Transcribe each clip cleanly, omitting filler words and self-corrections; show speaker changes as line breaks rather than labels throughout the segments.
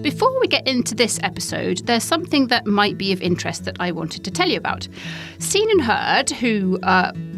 Before we get into this episode, there's something that might be of interest that I wanted to tell you about. Seen and Heard, who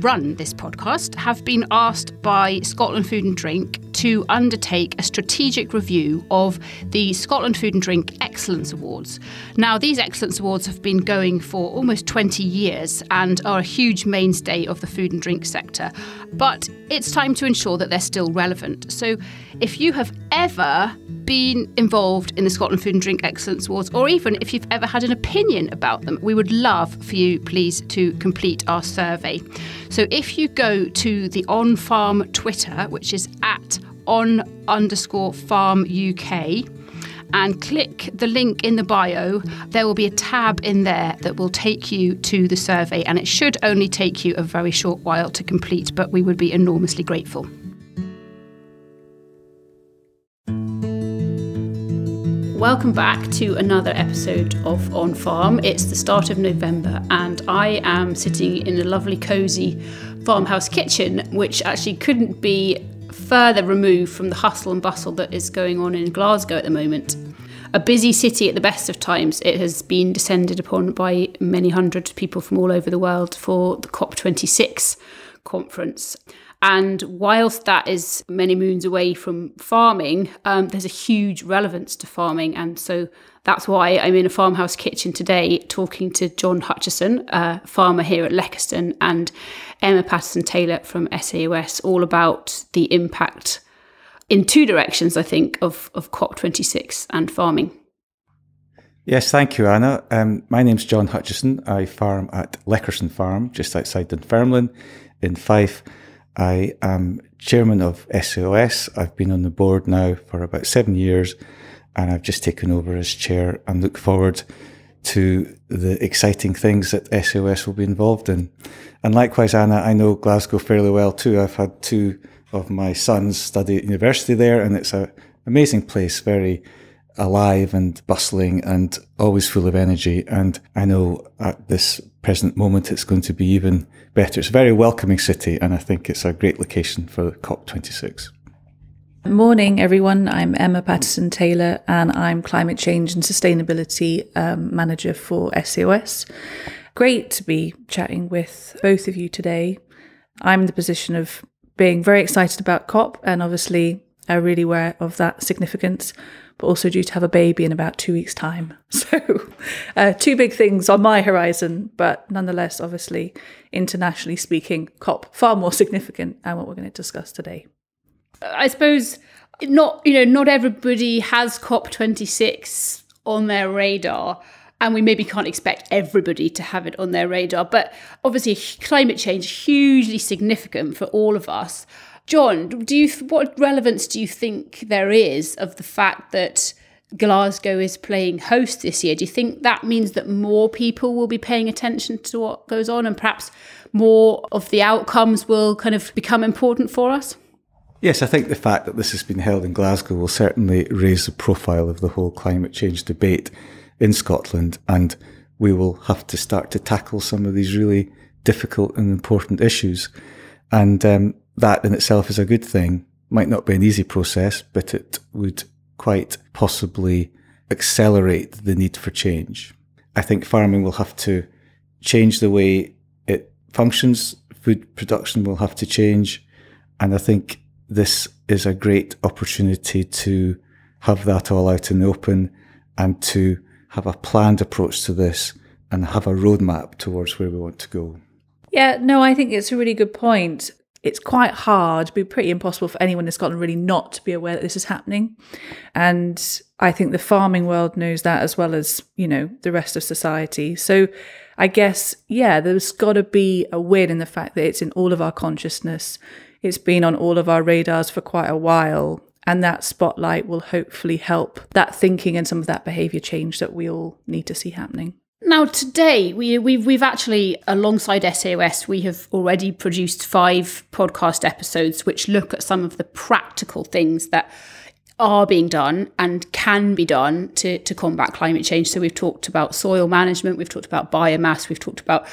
run this podcast, have been asked by Scotland Food and Drink to undertake a strategic review of the Scotland Food and Drink Excellence Awards. Now, these Excellence Awards have been going for almost 20 years and are a huge mainstay of the food and drink sector. But it's time to ensure that they're still relevant. So if you have ever been involved in the Scotland Food and Drink Excellence Awards, or even if you've ever had an opinion about them, we would love for you, please, to complete our survey. So if you go to the On Farm Twitter, which is at @on_farm UK, and click the link in the bio, there will be a tab in there that will take you to the survey, and it should only take you a very short while to complete, but we would be enormously grateful. Welcome back to another episode of On Farm. It's the start of November and I am sitting in a lovely cosy farmhouse kitchen, which actually couldn't be further removed from the hustle and bustle that is going on in Glasgow at the moment. A busy city at the best of times. It has been descended upon by many hundreds of people from all over the world for the COP26 conference. And whilst that is many moons away from farming, there's a huge relevance to farming. And so that's why I'm in a farmhouse kitchen today talking to John Hutchison, a farmer here at Leckeston, and Emma Patterson-Taylor from SAOS, all about the impact in two directions, I think, of COP26 and farming.
Yes, thank you, Anna. My name's John Hutchison. I farm at Leckeston Farm, just outside Dunfermline in Fife. I am chairman of SAOS. I've been on the board now for about 7 years and I've just taken over as chair and look forward to the exciting things that SAOS will be involved in. And likewise, Anna, I know Glasgow fairly well too. I've had two of my sons study at university there and it's an amazing place, very alive and bustling and always full of energy. And I know at this present moment it's going to be even better. It's a very welcoming city and I think it's a great location for COP26.
Morning everyone, I'm Emma Patterson-Taylor and I'm Climate Change and Sustainability Manager for SAOS. Great to be chatting with both of you today. I'm in the position of being very excited about COP and obviously really aware of that significance, but also due to have a baby in about 2 weeks' time. So two big things on my horizon, but nonetheless, obviously, internationally speaking, COP far more significant than what we're going to discuss today.
I suppose not everybody has COP26 on their radar, and we maybe can't expect everybody to have it on their radar, but obviously climate change is hugely significant for all of us. John, what relevance do you think there is of the fact that Glasgow is playing host this year? Do you think that means that more people will be paying attention to what goes on and perhaps more of the outcomes will kind of become important for us?
Yes, I think the fact that this has been held in Glasgow will certainly raise the profile of the whole climate change debate in Scotland, and we will have to start to tackle some of these really difficult and important issues. And that in itself is a good thing. Might not be an easy process, but it would quite possibly accelerate the need for change. I think farming will have to change the way it functions. Food production will have to change. And I think this is a great opportunity to have that all out in the open and to have a planned approach to this and have a roadmap towards where we want to go.
Yeah, no, I think it's a really good point. It's quite hard, it'd be pretty impossible for anyone in Scotland really not to be aware that this is happening. And I think the farming world knows that as well as, the rest of society. So I guess, there's got to be a win in the fact that it's in all of our consciousness. It's been on all of our radars for quite a while. And that spotlight will hopefully help that thinking and some of that behaviour change that we all need to see happening.
Now, today, we've actually, alongside SAOS, we have already produced 5 podcast episodes which look at some of the practical things that are being done and can be done to combat climate change. So we've talked about soil management, we've talked about biomass, we've talked about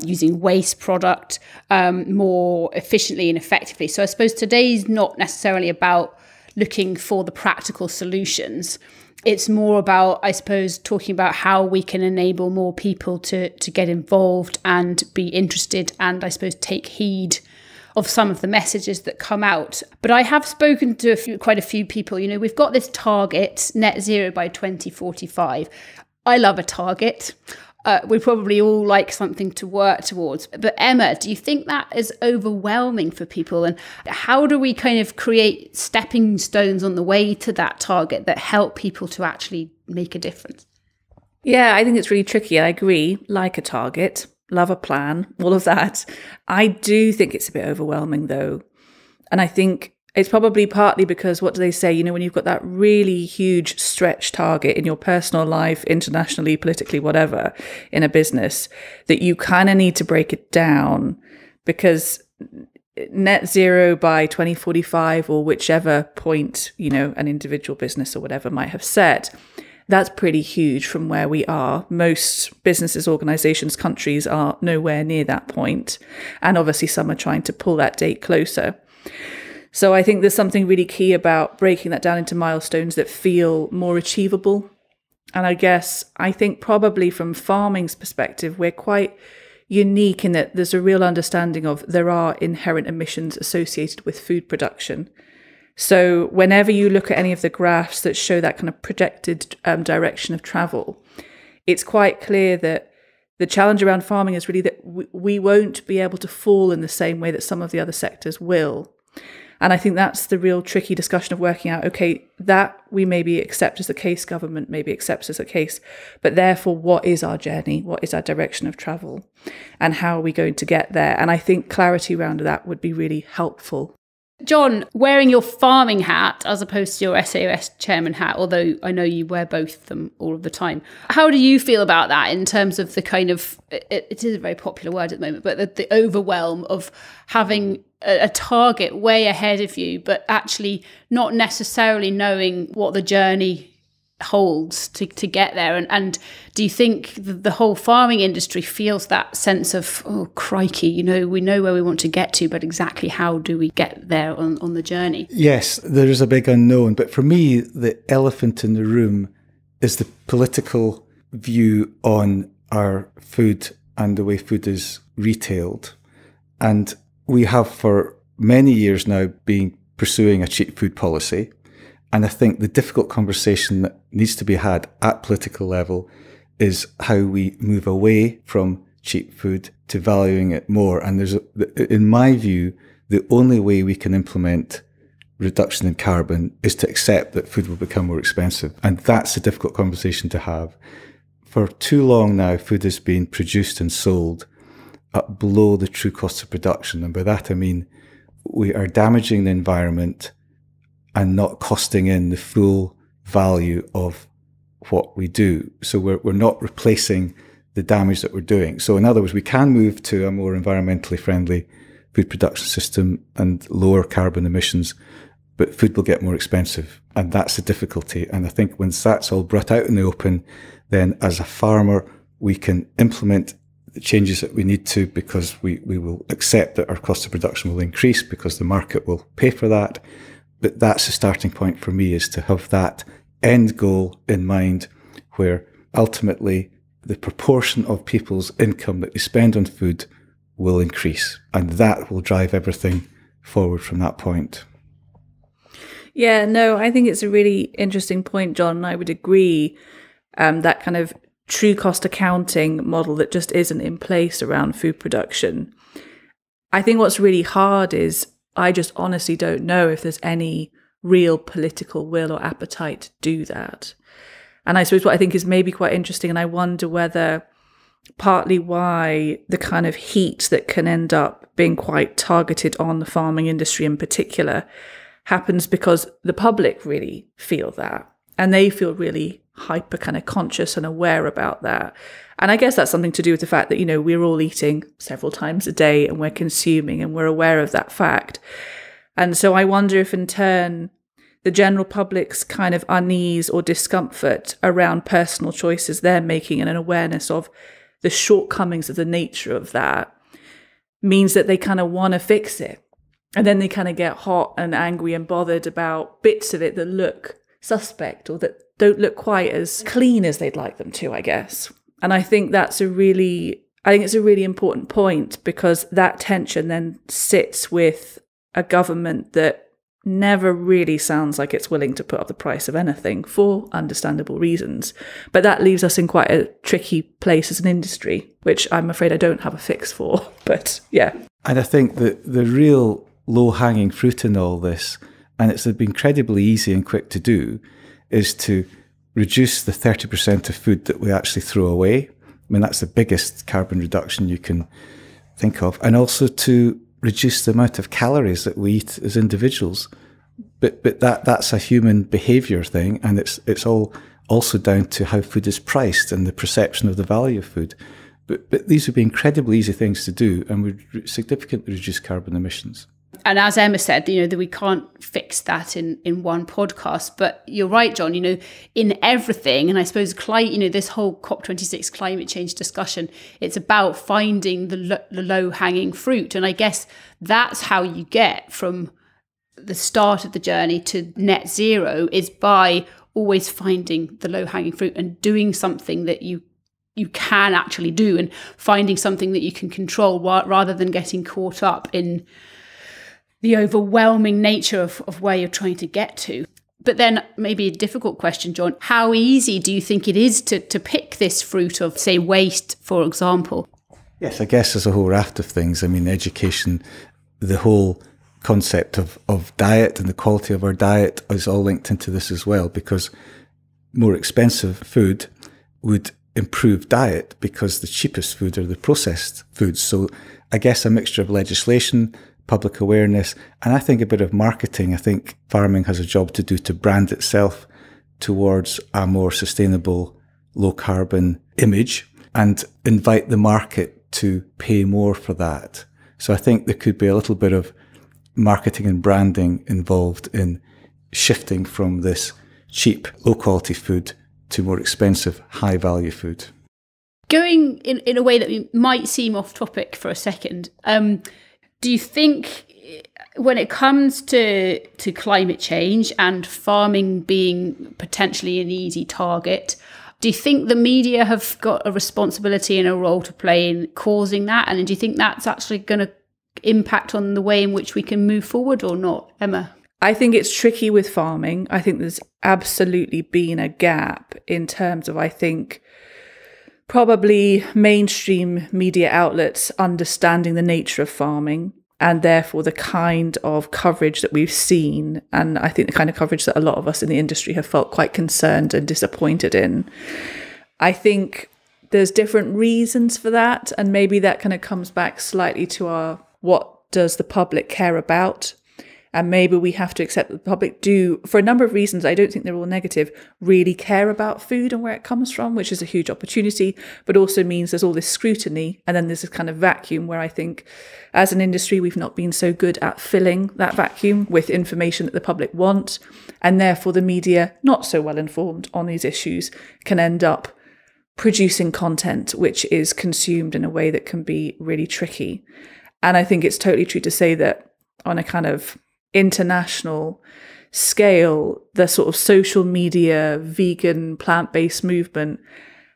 using waste product more efficiently and effectively. So I suppose today's not necessarily about looking for the practical solutions. It's more about, I suppose, talking about how we can enable more people to get involved and be interested and, I suppose, take heed of some of the messages that come out. But I have spoken to quite a few people. You know, we've got this target, net zero by 2045. I love a target. We probably all like something to work towards. But Emma, do you think that is overwhelming for people? And how do we kind of create stepping stones on the way to that target that help people to actually make a difference?
Yeah, I think it's really tricky. I agree. Like a target, love a plan, all of that. I do think it's a bit overwhelming though. And I think it's probably partly because, what do they say? You know, when you've got that really huge stretch target in your personal life, internationally, politically, whatever, in a business, that you kind of need to break it down, because net zero by 2045 or whichever point, you know, an individual business or whatever might have set, that's pretty huge from where we are. Most businesses, organizations, countries are nowhere near that point. And obviously some are trying to pull that date closer. So I think there's something really key about breaking that down into milestones that feel more achievable. And I think probably from farming's perspective, we're quite unique in that there's a real understanding of there are inherent emissions associated with food production. So whenever you look at any of the graphs that show that kind of projected direction of travel, it's quite clear that the challenge around farming is really that we won't be able to fall in the same way that some of the other sectors will. And I think that's the real tricky discussion of working out, okay, that we maybe accept as the case, government maybe accepts as a case, but therefore what is our journey? What is our direction of travel? And how are we going to get there? And I think clarity around that would be really helpful.
John, wearing your farming hat as opposed to your SAOS chairman hat, although I know you wear both of them all of the time. How do you feel about that in terms of the kind of, it is a very popular word at the moment, but the overwhelm of having a target way ahead of you, but actually not necessarily knowing what the journey holds to get there? And do you think the whole farming industry feels that sense of, oh crikey, you know, we know where we want to get to, but exactly how do we get there on the journey?
Yes, there is a big unknown, but for me the elephant in the room is the political view on our food and the way food is retailed. And we have for many years now been pursuing a cheap food policy. And I think the difficult conversation that needs to be had at political level is how we move away from cheap food to valuing it more. And in my view, the only way we can implement reduction in carbon is to accept that food will become more expensive. And that's a difficult conversation to have. For too long now, food has been produced and sold at below the true cost of production. And by that, I mean, we are damaging the environment and not costing in the full value of what we do. So we're not replacing the damage that we're doing. So in other words, we can move to a more environmentally friendly food production system and lower carbon emissions, but food will get more expensive. And that's the difficulty. And I think once that's all brought out in the open, then as a farmer, we can implement the changes that we need to, because we will accept that our cost of production will increase because the market will pay for that. But that's the starting point for me, is to have that end goal in mind, where ultimately the proportion of people's income that they spend on food will increase. And that will drive everything forward from that point.
Yeah, no, I think it's a really interesting point, John. I would agree that kind of true cost accounting model that just isn't in place around food production. I think what's really hard is I just honestly don't know if there's any real political will or appetite to do that. And I suppose what I think is maybe quite interesting, and I wonder whether partly why the kind of heat that can end up being quite targeted on the farming industry in particular happens because the public really feel that, and they feel really hyper kind of conscious and aware about that. And I guess that's something to do with the fact that, you know, we're all eating several times a day and we're consuming and we're aware of that fact. And so I wonder if in turn the general public's kind of unease or discomfort around personal choices they're making and an awareness of the shortcomings of the nature of that means that they kind of want to fix it. And then they kind of get hot and angry and bothered about bits of it that look suspect or that don't look quite as clean as they'd like them to, I guess. And I think it's a really important point, because that tension then sits with a government that never really sounds like it's willing to put up the price of anything for understandable reasons. But that leaves us in quite a tricky place as an industry, which I'm afraid I don't have a fix for. But yeah.
And I think that the real low-hanging fruit in all this, and it's been incredibly easy and quick to do, is to reduce the 30% of food that we actually throw away. I mean, that's the biggest carbon reduction you can think of. And also to reduce the amount of calories that we eat as individuals. But that's a human behaviour thing, and it's all also down to how food is priced and the perception of the value of food. But these would be incredibly easy things to do, and would significantly reduce carbon emissions.
And as Emma said, that we can't fix that in one podcast. But you're right, John, in everything, and I suppose, this whole COP26 climate change discussion, it's about finding the low-hanging fruit. And I guess that's how you get from the start of the journey to net zero, is by always finding the low-hanging fruit and doing something that you can actually do, and finding something that you can control, rather than getting caught up in the overwhelming nature of where you're trying to get to. But then maybe a difficult question, John, how easy do you think it is to pick this fruit of, say, waste, for example?
Yes, I guess there's a whole raft of things. I mean, education, the whole concept of diet and the quality of our diet is all linked into this as well, because more expensive food would improve diet, because the cheapest food are the processed foods. So I guess a mixture of legislation, public awareness, and I think a bit of marketing. I think farming has a job to do to brand itself towards a more sustainable, low carbon image, and invite the market to pay more for that. So I think there could be a little bit of marketing and branding involved in shifting from this cheap, low quality food to more expensive, high value food.
Going in a way that might seem off topic for a second, do you think when it comes to climate change and farming being potentially an easy target, do you think the media have got a responsibility and a role to play in causing that? And do you think that's actually going to impact on the way in which we can move forward or not? Emma?
I think it's tricky with farming. I think there's absolutely been a gap in terms of, I think, probably mainstream media outlets understanding the nature of farming, and therefore the kind of coverage that we've seen, and I think the kind of coverage that a lot of us in the industry have felt quite concerned and disappointed in. I think there's different reasons for that, and maybe that kind of comes back slightly to our what does the public care about? And maybe we have to accept that the public do, for a number of reasons, I don't think they're all negative, really care about food and where it comes from, which is a huge opportunity, but also means there's all this scrutiny. And then there's this kind of vacuum where I think as an industry, we've not been so good at filling that vacuum with information that the public want. And therefore the media, not so well informed on these issues, can end up producing content which is consumed in a way that can be really tricky. And I think it's totally true to say that on a kind of international scale, the sort of social media, vegan, plant-based movement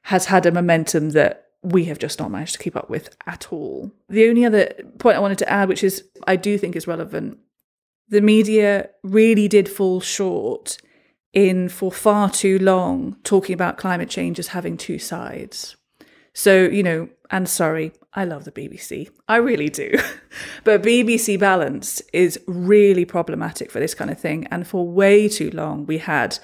has had a momentum that we have just not managed to keep up with at all. The only other point I wanted to add, which is I do think is relevant, the media really did fall short in, for far too long, talking about climate change as having two sides. So, and sorry, I love the BBC. I really do. But BBC Balance is really problematic for this kind of thing. And for way too long, we had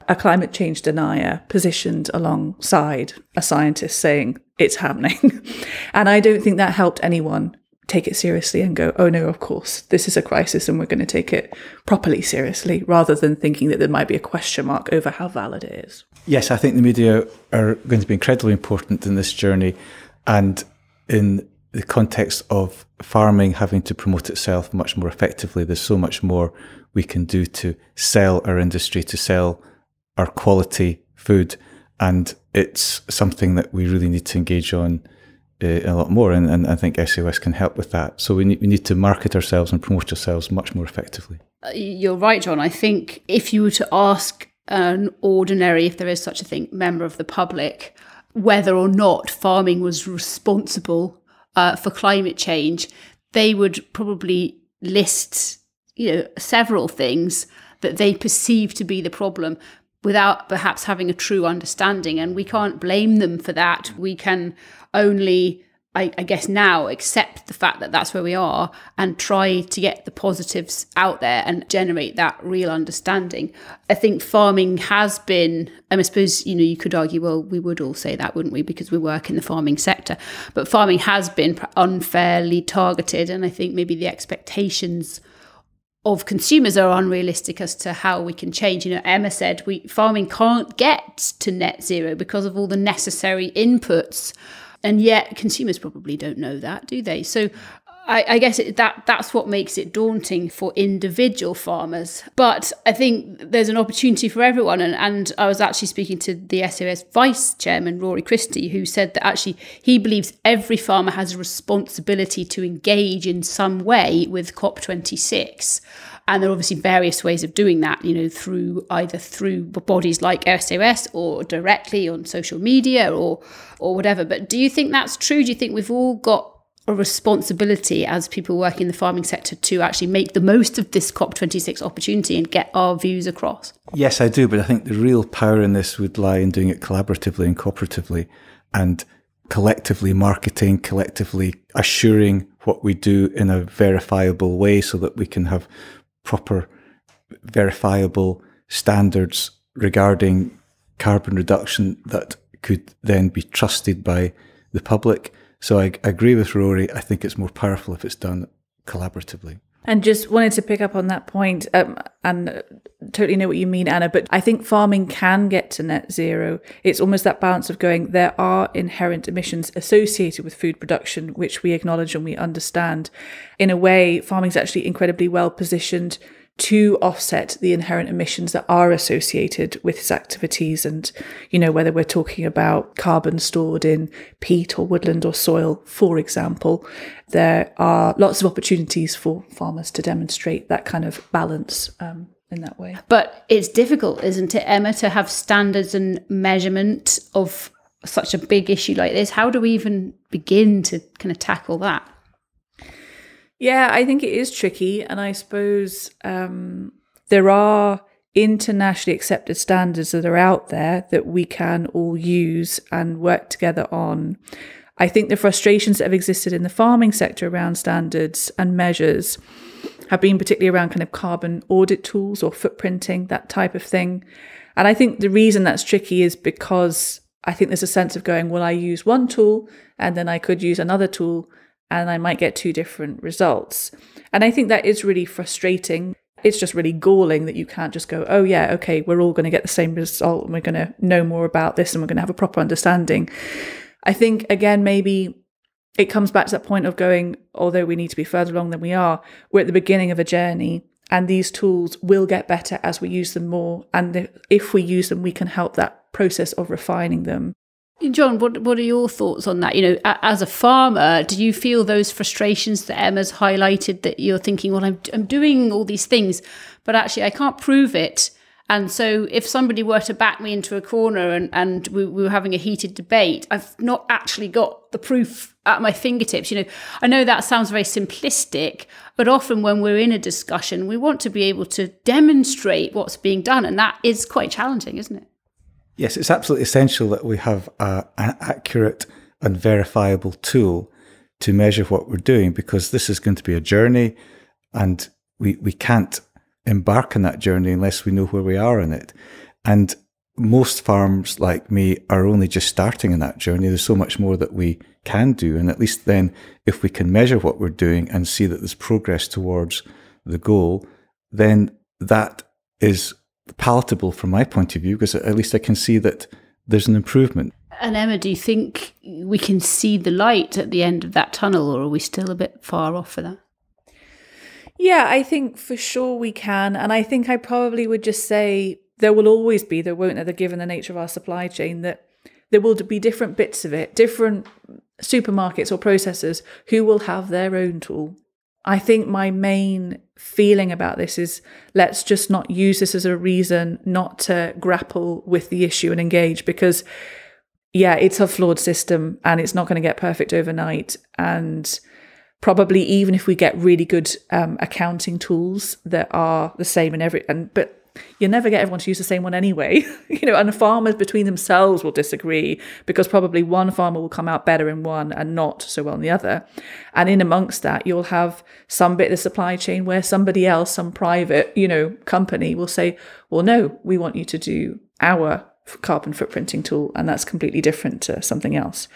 a climate change denier positioned alongside a scientist saying it's happening. And I don't think that helped anyone take it seriously and go, oh no, of course, this is a crisis and we're going to take it properly seriously, rather than thinking that there might be a question mark over how valid it is.
Yes, I think the media are going to be incredibly important in this journey, and in the context of farming having to promote itself much more effectively. There's so much more we can do to sell our industry, to sell our quality food, and it's something that we really need to engage on a lot more, and I think SEOS can help with that. So we need to market ourselves and promote ourselves much more effectively.
You're right, John. I think if you were to ask an ordinary, if there is such a thing, member of the public, whether or not farming was responsible for climate change, they would probably list, several things that they perceive to be the problem without perhaps having a true understanding. And we can't blame them for that. We can only, I guess now, accept the fact that that's where we are and try to get the positives out there and generate that real understanding. I think farming has been, and I suppose, you could argue, well, we would all say that, wouldn't we? Because we work in the farming sector. But farming has been unfairly targeted. And I think maybe the expectations of consumers are unrealistic as to how we can change. Emma said farming can't get to net zero because of all the necessary inputs. And yet consumers probably don't know that, do they? So I guess that's what makes it daunting for individual farmers. But I think there's an opportunity for everyone. And I was actually speaking to the SOS Vice Chairman, Rory Christie, who said that actually he believes every farmer has a responsibility to engage in some way with COP26. And there are obviously various ways of doing that, through bodies like SOS or directly on social media or whatever. But do you think that's true? Do you think we've all got a responsibility as people working in the farming sector to actually make the most of this COP26 opportunity and get our views across?
Yes, I do. But I think the real power in this would lie in doing it collaboratively and cooperatively and collectively marketing, collectively assuring what we do in a verifiable way so that we can have proper verifiable standards regarding carbon reduction that could then be trusted by the public. So I agree with Rory. I think it's more powerful if it's done collaboratively.
And just wanted to pick up on that point, and totally know what you mean, Anna, but I think farming can get to net zero. It's almost that balance of going, there are inherent emissions associated with food production, which we acknowledge and we understand. In a way, farming is actually incredibly well positioned to offset the inherent emissions that are associated with its activities. And, whether we're talking about carbon stored in peat or woodland or soil, for example, there are lots of opportunities for farmers to demonstrate that kind of balance in that way.
But it's difficult, isn't it, Emma, to have standards and measurement of such a big issue like this? How do we even begin to kind of tackle that?
Yeah, I think it is tricky. And I suppose there are internationally accepted standards that are out there that we can all use and work together on. I think the frustrations that have existed in the farming sector around standards and measures have been particularly around kind of carbon audit tools or footprinting, that type of thing. And I think the reason that's tricky is because I think there's a sense of going, well, I use one tool and then I could use another tool and I might get two different results. And I think that is really frustrating. It's just really galling that you can't just go, oh yeah, okay, we're all going to get the same result and we're going to know more about this and we're going to have a proper understanding. I think, again, maybe it comes back to that point of going, although we need to be further along than we are, we're at the beginning of a journey and these tools will get better as we use them more. And if we use them, we can help that process of refining them.
John, what are your thoughts on that? As a farmer, do you feel those frustrations that Emma's highlighted, that you're thinking, well, I'm doing all these things, but actually I can't prove it. And so if somebody were to back me into a corner and we were having a heated debate, I've not actually got the proof at my fingertips. I know that sounds very simplistic, but often when we're in a discussion, we want to be able to demonstrate what's being done. And that is quite challenging, isn't it?
Yes, it's absolutely essential that we have an accurate and verifiable tool to measure what we're doing, because this is going to be a journey and we can't embark on that journey unless we know where we are in it. And most farms like me are only just starting in that journey. There's so much more that we can do. And at least then, if we can measure what we're doing and see that there's progress towards the goal, then that is palatable from my point of view, because at least I can see that there's an improvement.
And Emma, do you think we can see the light at the end of that tunnel, or are we still a bit far off for that?
Yeah, I think for sure we can. And I think I probably would just say there will always be, there won't, given the nature of our supply chain, that there will be different bits of it, different supermarkets or processors who will have their own tool. I think my main feeling about this is let's just not use this as a reason not to grapple with the issue and engage, because yeah, it's a flawed system and it's not going to get perfect overnight. And probably even if we get really good accounting tools that are the same in but you'll never get everyone to use the same one anyway. And the farmers between themselves will disagree because probably one farmer will come out better in one and not so well in the other. And in amongst that, you'll have some bit of the supply chain where somebody else, some private, company will say, well, no, we want you to do our carbon footprinting tool, and that's completely different to something else.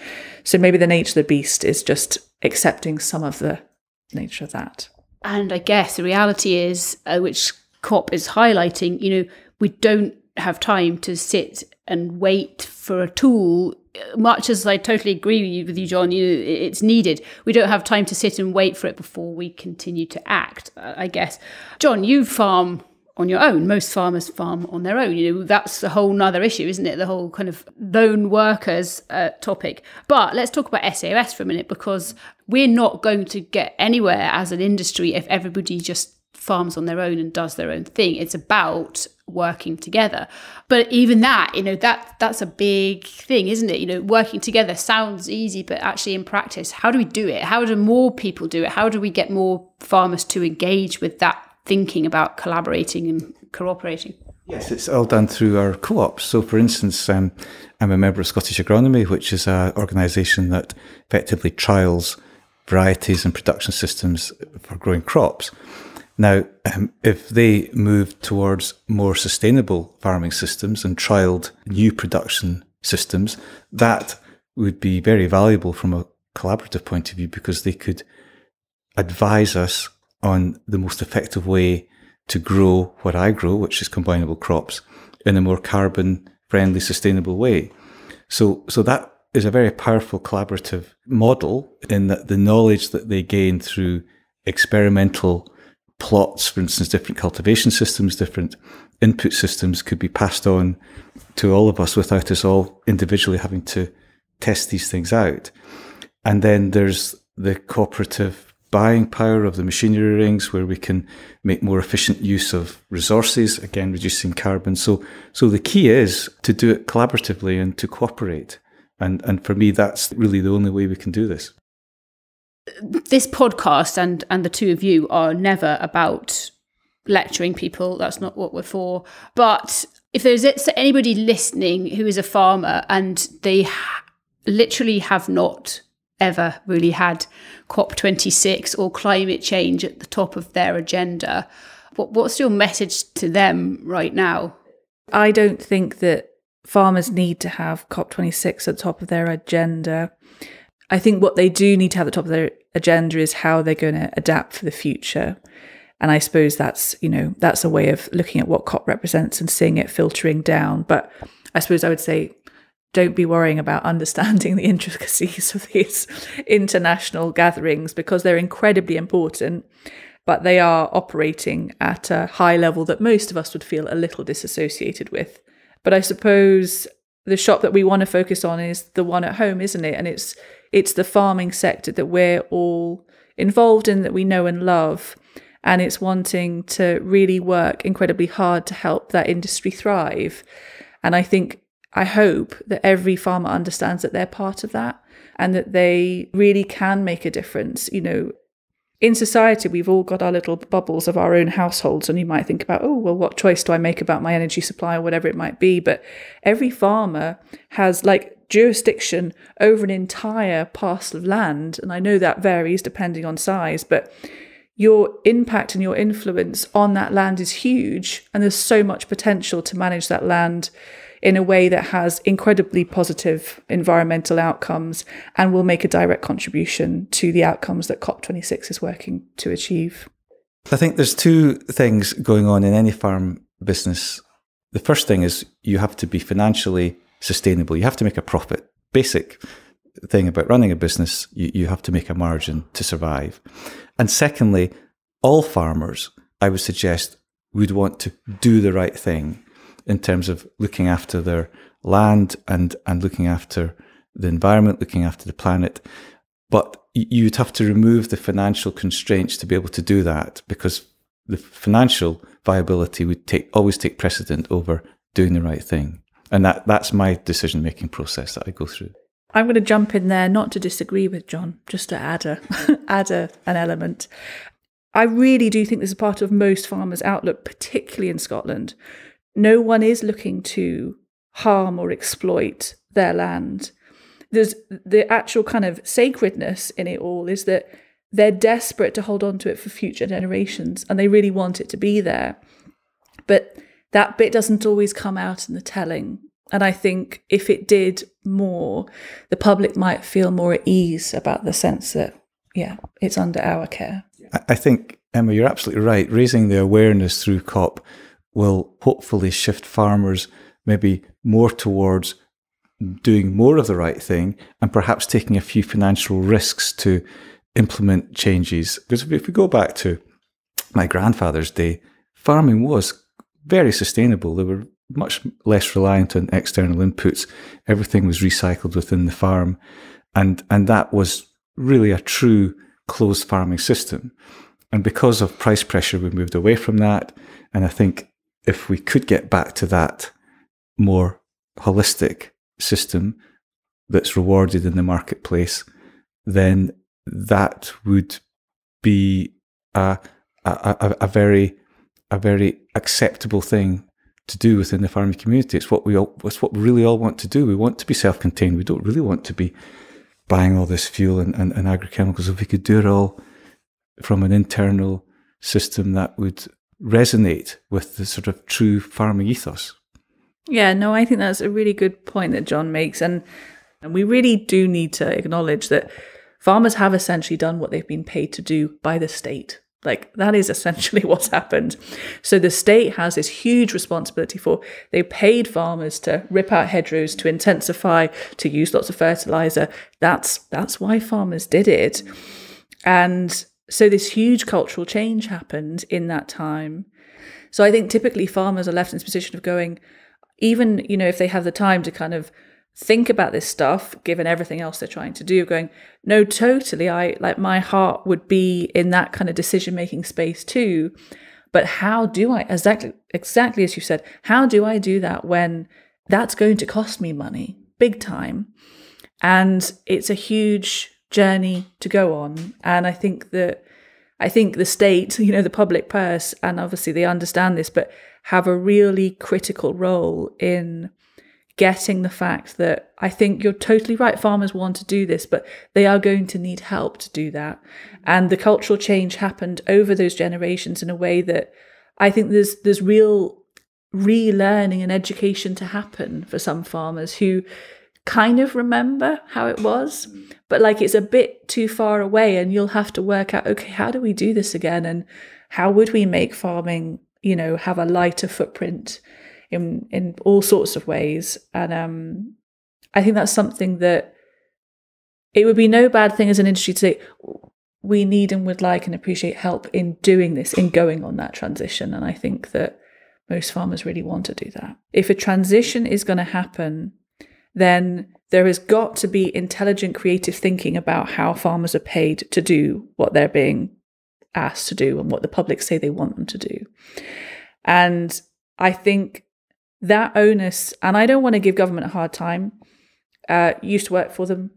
So maybe the nature of the beast is just accepting some of the nature of that.
And I guess the reality is, which COP is highlighting, we don't have time to sit and wait for a tool. Much as I totally agree with you, John, it's needed. We don't have time to sit and wait for it before we continue to act, I guess. John, you farm on your own. Most farmers farm on their own. That's a whole nother issue, isn't it? The whole kind of lone workers topic. But let's talk about SAOS for a minute, because we're not going to get anywhere as an industry if everybody just farms on their own and does their own thing. It's about working together. But even that, that's a big thing, isn't it? Working together sounds easy, but actually in practice, how do we do it? How do more people do it? How do we get more farmers to engage with that thinking about collaborating and cooperating?
Yes, it's all done through our co-ops. So, for instance, I'm a member of Scottish Agronomy, which is an organisation that effectively trials varieties and production systems for growing crops. Now, if they moved towards more sustainable farming systems and trialled new production systems, that would be very valuable from a collaborative point of view, because they could advise us on the most effective way to grow what I grow, which is combinable crops, in a more carbon-friendly, sustainable way. So that is a very powerful collaborative model, in that the knowledge that they gain through experimental plots, for instance, different cultivation systems, different input systems, could be passed on to all of us without us all individually having to test these things out. And then there's the cooperative buying power of the machinery rings, where we can make more efficient use of resources, again, reducing carbon. So the key is to do it collaboratively and to cooperate. And for me, that's really the only way we can do this.
This podcast and the two of you are never about lecturing people. That's not what we're for. But if there's anybody listening who is a farmer and they literally have not ever really had COP26 or climate change at the top of their agenda, what's your message to them right now?
I don't think that farmers need to have COP26 at the top of their agenda. I think what they do need to have at the top of their agenda is how they're going to adapt for the future. And I suppose that's a way of looking at what COP represents and seeing it filtering down. But I suppose I would say, don't be worrying about understanding the intricacies of these international gatherings, because they're incredibly important, but they are operating at a high level that most of us would feel a little disassociated with. But I suppose the shop that we want to focus on is the one at home, isn't it? And it's the farming sector that we're all involved in, that we know and love. And it's wanting to really work incredibly hard to help that industry thrive. And I hope that every farmer understands that they're part of that and that they really can make a difference. In society, we've all got our little bubbles of our own households, and you might think about, oh, well, what choice do I make about my energy supply or whatever it might be? But every farmer has jurisdiction over an entire parcel of land. And I know that varies depending on size, but your impact and your influence on that land is huge. And there's so much potential to manage that land in a way that has incredibly positive environmental outcomes and will make a direct contribution to the outcomes that COP26 is working to achieve.
I think there's two things going on in any farm business. The first thing is you have to be financially sustainable. You have to make a profit. Basic thing about running a business, you have to make a margin to survive. And secondly, all farmers, I would suggest, would want to do the right thing in terms of looking after their land and looking after the environment, looking after the planet. But you'd have to remove the financial constraints to be able to do that, because the financial viability would always take precedent over doing the right thing. And that's my decision-making process that I go through.
I'm going to jump in there, not to disagree with John, just to add an element. I really do think this is part of most farmers' outlook, particularly in Scotland. No one is looking to harm or exploit their land. There's the actual kind of sacredness in it all is that they're desperate to hold on to it for future generations, and they really want it to be there. But that bit doesn't always come out in the telling. And I think if it did more, the public might feel more at ease about the sense that, yeah, it's under our care.
I think, Emma, you're absolutely right. Raising the awareness through COP will hopefully shift farmers maybe more towards doing more of the right thing and perhaps taking a few financial risks to implement changes. Because if we go back to my grandfather's day, farming was very sustainable. They were much less reliant on external inputs. Everything was recycled within the farm. And that was really a true closed farming system. And because of price pressure, we moved away from that. And I think if we could get back to that more holistic system that's rewarded in the marketplace, then that would be a very acceptable thing to do within the farming community. It's what we really all want to do. We want to be self-contained. We don't really want to be buying all this fuel and agrochemicals. If we could do it all from an internal system that would resonate with the sort of true farming ethos.
Yeah, no, I think that's a really good point that John makes. And we really do need to acknowledge that farmers have essentially done what they've been paid to do by the state. Like, that is essentially what's happened. So the state has this huge responsibility they paid farmers to rip out hedgerows, to intensify, to use lots of fertilizer. That's why farmers did it. And so this huge cultural change happened in that time. So I think typically farmers are left in this position of going, even, if they have the time to kind of think about this stuff, given everything else they're trying to do, going, no, totally, my heart would be in that kind of decision-making space too. But how do I, exactly as you said, how do I do that when that's going to cost me money, big time? And it's a huge journey to go on. And I think the state, the public purse, and obviously they understand this, but have a really critical role in getting the fact that I think you're totally right. Farmers want to do this, but they are going to need help to do that. And the cultural change happened over those generations in a way that I think there's real relearning and education to happen for some farmers who kind of remember how it was, but it's a bit too far away, and you'll have to work out, okay, how do we do this again? And how would we make farming, have a lighter footprint in all sorts of ways? And I think that's something that it would be no bad thing as an industry to say, we need and would like and appreciate help in doing this, in going on that transition. And I think that most farmers really want to do that. If a transition is going to happen, then there has got to be intelligent, creative thinking about how farmers are paid to do what they're being asked to do and what the public say they want them to do. And I think that onus, and I don't want to give government a hard time, used to work for them.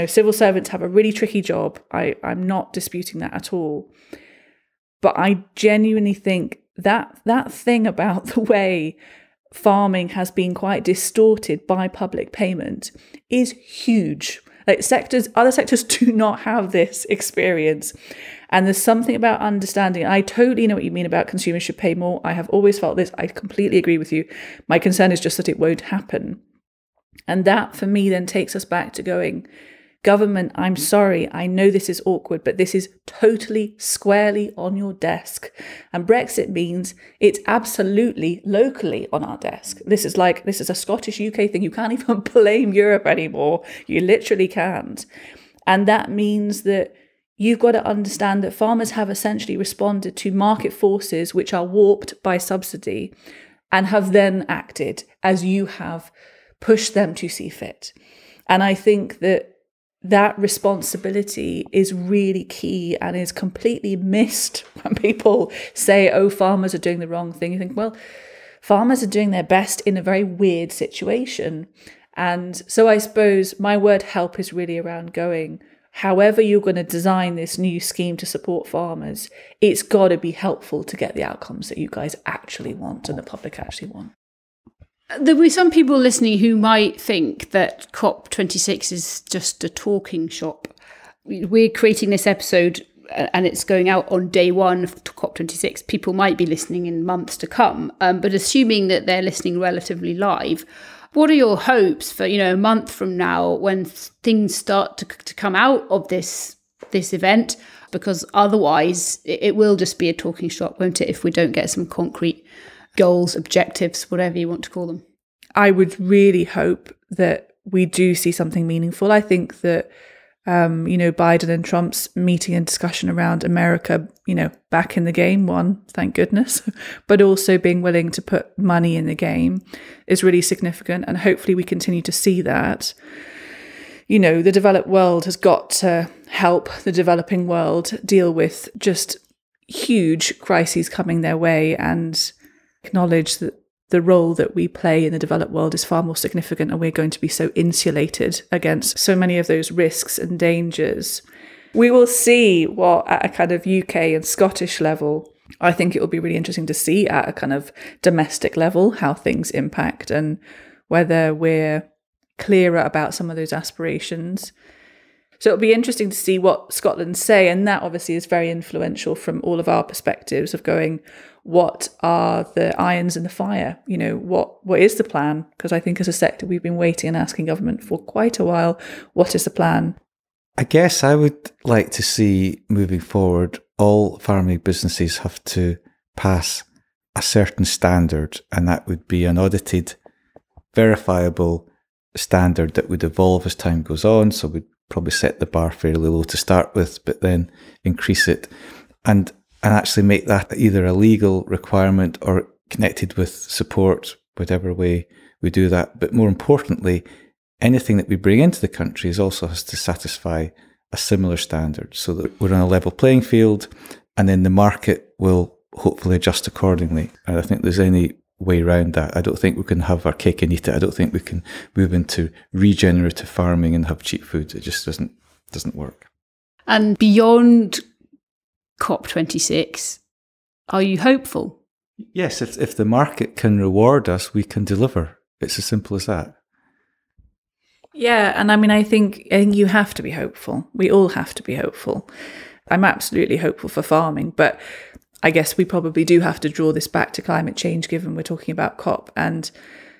Civil servants have a really tricky job. I'm not disputing that at all. But I genuinely think that thing about the way farming has been quite distorted by public payment is huge. Other sectors do not have this experience. And there's something about understanding. I totally know what you mean about consumers should pay more. I have always felt this. I completely agree with you. My concern is just that it won't happen. And that for me then takes us back to going, government, I'm sorry, I know this is awkward, but this is totally squarely on your desk. And Brexit means it's absolutely locally on our desk. This is a Scottish UK thing. You can't even blame Europe anymore. You literally can't. And that means that you've got to understand that farmers have essentially responded to market forces which are warped by subsidy and have then acted as you have pushed them to see fit. And I think that that responsibility is really key and is completely missed when people say, oh, farmers are doing the wrong thing. You think, well, farmers are doing their best in a very weird situation. And so I suppose my word help is really around going, however you're going to design this new scheme to support farmers, it's got to be helpful to get the outcomes that you guys actually want and the public actually want.
There will be some people listening who might think that COP26 is just a talking shop. We're creating this episode and it's going out on day one of COP26. People might be listening in months to come, but assuming that they're listening relatively live, what are your hopes for, a month from now when things start to come out of this event? Because otherwise it will just be a talking shop, won't it, if we don't get some concrete goals, objectives, whatever you want to call them.
I would really hope that we do see something meaningful. I think that, Biden and Trump's meeting and discussion around America, back in the game, thank goodness, but also being willing to put money in the game is really significant. And hopefully we continue to see that. The developed world has got to help the developing world deal with just huge crises coming their way and acknowledge that the role that we play in the developed world is far more significant, and we're going to be so insulated against so many of those risks and dangers. We will see what, at a kind of UK and Scottish level, I think it will be really interesting to see at a kind of domestic level how things impact and whether we're clearer about some of those aspirations. So it'll be interesting to see what Scotland say, and that obviously is very influential from all of our perspectives of going, what are the irons in the fire? What is the plan? Because I think as a sector, we've been waiting and asking government for quite a while, what is the plan?
I guess I would like to see, moving forward, all farming businesses have to pass a certain standard, and that would be an audited, verifiable standard that would evolve as time goes on. So we'd probably set the bar fairly low to start with, but then increase it and actually make that either a legal requirement or connected with support, whatever way we do that. But more importantly, anything that we bring into the country also has to satisfy a similar standard so that we're on a level playing field, and then the market will hopefully adjust accordingly. And I think there's any way around that. I don't think we can have our cake and eat it. I don't think we can move into regenerative farming and have cheap food. It just doesn't work.
And beyond COP26, are you hopeful?
Yes, if the market can reward us, we can deliver. It's as simple as that.
Yeah, and I think you have to be hopeful. We all have to be hopeful. I'm absolutely hopeful for farming, but I guess we probably do have to draw this back to climate change, given we're talking about COP. And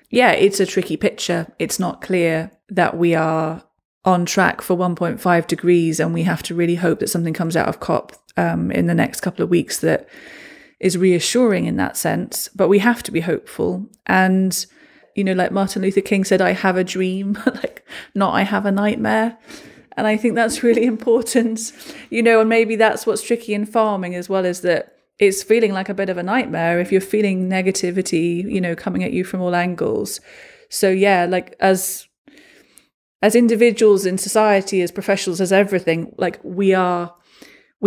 yeah, it's a tricky picture. It's not clear that we are on track for 1.5 degrees, and we have to really hope that something comes out of COP in the next couple of weeks that is reassuring in that sense. But we have to be hopeful. And, like Martin Luther King said, I have a dream, not I have a nightmare. And I think that's really important, and maybe that's what's tricky in farming as well, is that it's feeling like a bit of a nightmare if you're feeling negativity, coming at you from all angles. So yeah, as individuals in society, as professionals, as everything, we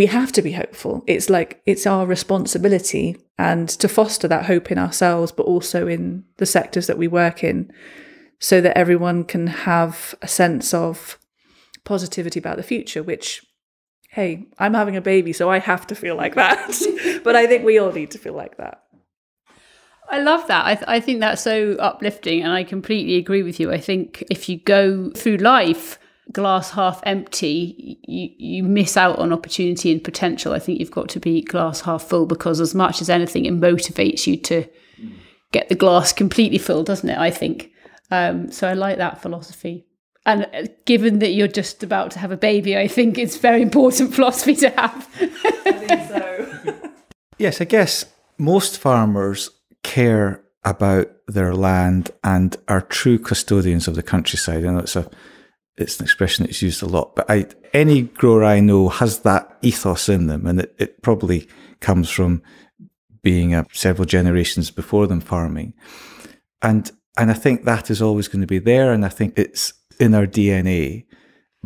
have to be hopeful. It's our responsibility, and to foster that hope in ourselves, but also in the sectors that we work in, so that everyone can have a sense of positivity about the future, which, hey, I'm having a baby, so I have to feel like that. But I think we all need to feel like that.
I love that. I think that's so uplifting, and I completely agree with you. I think if you go through life glass half empty, you miss out on opportunity and potential. I think you've got to be glass half full, because as much as anything, it motivates you to get the glass completely full, doesn't it? I think. So I like that philosophy. And given that you're just about to have a baby, I think it's very important philosophy to have.
I think so.
Yes, I guess most farmers care about their land and are true custodians of the countryside. I know it's an expression that's used a lot, but any grower I know has that ethos in them, and it probably comes from being several generations before them farming. And I think that is always going to be there, and I think it's in our DNA.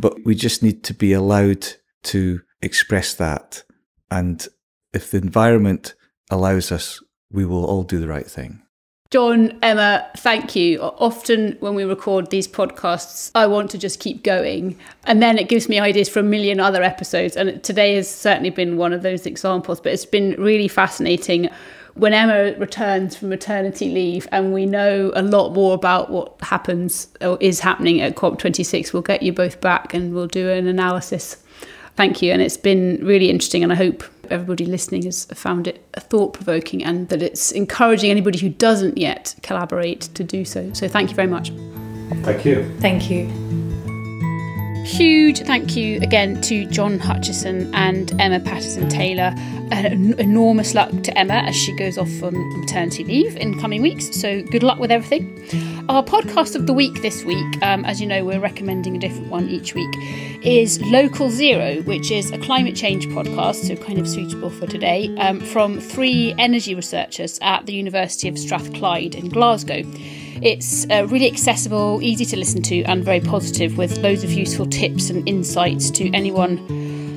but we just need to be allowed to express that. And if the environment allows us, we will all do the right thing.
John, Emma, thank you. Often when we record these podcasts, I want to just keep going. And then it gives me ideas for a million other episodes. And today has certainly been one of those examples. But it's been really fascinating. When Emma returns from maternity leave and we know a lot more about what happens or is happening at COP26, we'll get you both back and we'll do an analysis. Thank you. And it's been really interesting. And I hope everybody listening has found it thought-provoking and that it's encouraging anybody who doesn't yet collaborate to do so. So thank you very much.
Thank you.
Thank you.
Huge thank you again to John Hutchison and Emma Patterson-Taylor. An enormous luck to Emma as she goes off on maternity leave in coming weeks. So good luck with everything. Our podcast of the week this week, as you know, we're recommending a different one each week, is Local Zero, which is a climate change podcast, so kind of suitable for today, from 3 energy researchers at the University of Strathclyde in Glasgow. It's really accessible, easy to listen to and very positive, with loads of useful tips and insights to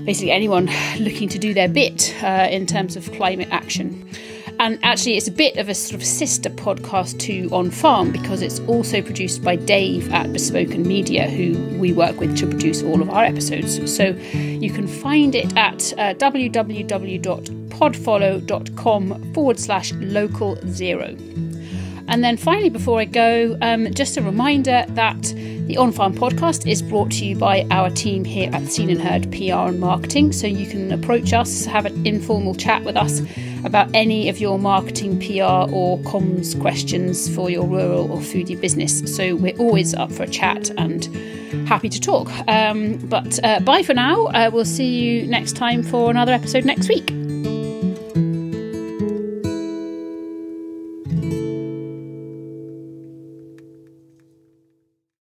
basically anyone looking to do their bit in terms of climate action. And actually it's a bit of a sort of sister podcast to On Farm, because it's also produced by Dave at Bespoken Media, who we work with to produce all of our episodes. So you can find it at www.podfollow.com/local0. And then finally, before I go, just a reminder that the On Farm podcast is brought to you by our team here at Seen and Heard PR and Marketing. So you can approach us, have an informal chat with us about any of your marketing, PR or comms questions for your rural or foodie business. So we're always up for a chat and happy to talk. But bye for now. We'll see you next time for another episode next week.